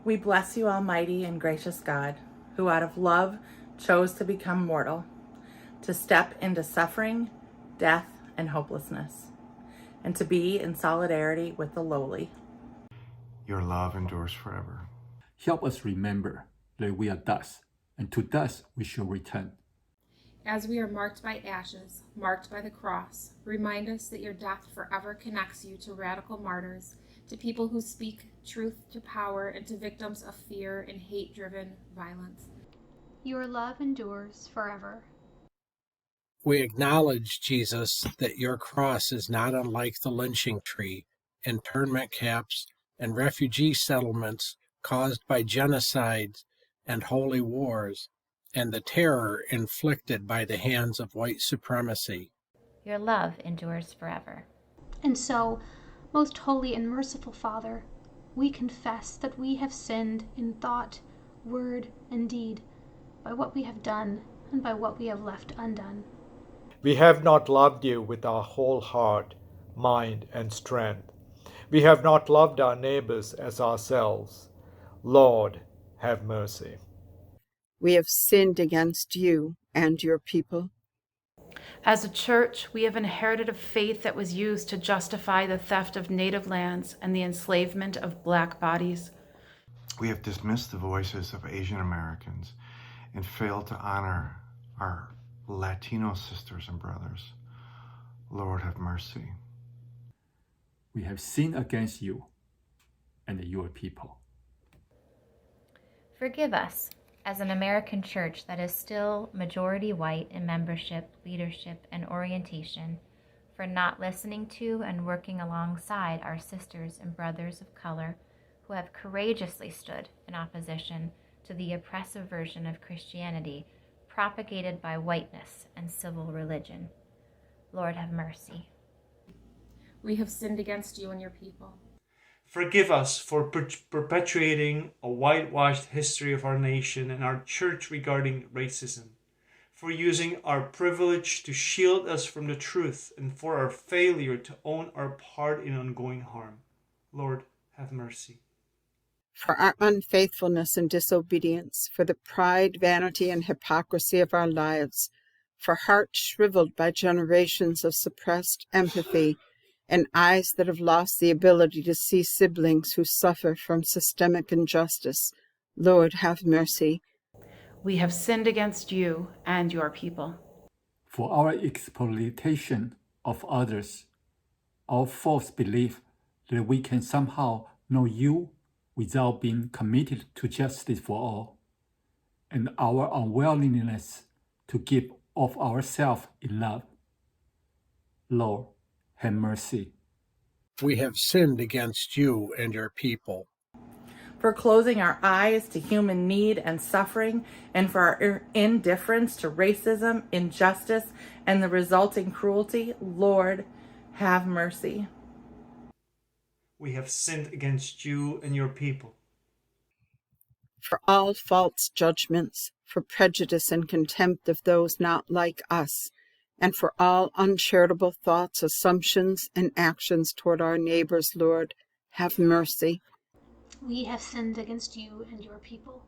We bless you, Almighty and gracious God, who out of love chose to become mortal, to step into suffering, death, and hopelessness, and to be in solidarity with the lowly. Your love endures forever. Help us remember that we are dust, and to dust we shall return. As we are marked by ashes, marked by the cross, remind us that your death forever connects you to radical martyrs, to people who speak truth to power, and to victims of fear and hate-driven violence. Your love endures forever. We acknowledge, Jesus, that your cross is not unlike the lynching tree, internment camps, and refugee settlements caused by genocides and holy wars, and the terror inflicted by the hands of white supremacy. Your love endures forever. And so, most holy and merciful Father, we confess that we have sinned in thought, word, and deed, by what we have done and by what we have left undone. We have not loved you with our whole heart, mind, and strength. We have not loved our neighbors as ourselves. Lord, have mercy. We have sinned against you and your people. As a church, we have inherited a faith that was used to justify the theft of native lands and the enslavement of Black bodies. We have dismissed the voices of Asian Americans and failed to honor our Latino sisters and brothers. Lord, have mercy. We have sinned against you and your people. Forgive us, as an American church that is still majority white in membership, leadership, and orientation, for not listening to and working alongside our sisters and brothers of color who have courageously stood in opposition to the oppressive version of Christianity propagated by whiteness and civil religion. Lord, have mercy. We have sinned against you and your people. Forgive us for perpetuating a whitewashed history of our nation and our church regarding racism, for using our privilege to shield us from the truth, and for our failure to own our part in ongoing harm. Lord, have mercy. For our unfaithfulness and disobedience, for the pride, vanity, and hypocrisy of our lives, for hearts shriveled by generations of suppressed empathy, and eyes that have lost the ability to see siblings who suffer from systemic injustice. Lord, have mercy. We have sinned against you and your people. For our exploitation of others, our false belief that we can somehow know you without being committed to justice for all, and our unwillingness to give of ourselves in love. Lord, have mercy. We have sinned against you and your people. For closing our eyes to human need and suffering, and for our indifference to racism, injustice, and the resulting cruelty, Lord, have mercy. We have sinned against you and your people. For all false judgments, for prejudice and contempt of those not like us, and for all uncharitable thoughts, assumptions, and actions toward our neighbors, Lord, have mercy. We have sinned against you and your people.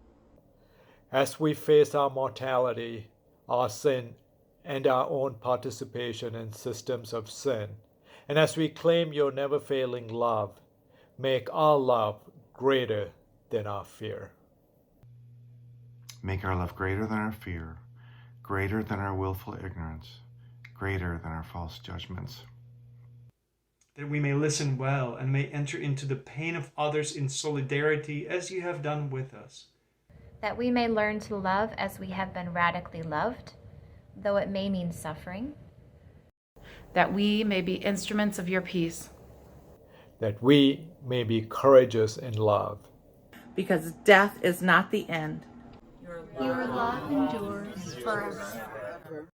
As we face our mortality, our sin, and our own participation in systems of sin, and as we claim your never-failing love, make our love greater than our fear. Make our love greater than our fear, greater than our willful ignorance, greater than our false judgments. That we may listen well and may enter into the pain of others in solidarity as you have done with us. That we may learn to love as we have been radically loved, though it may mean suffering. That we may be instruments of your peace. That we may be courageous in love. Because death is not the end. Your love endures forever.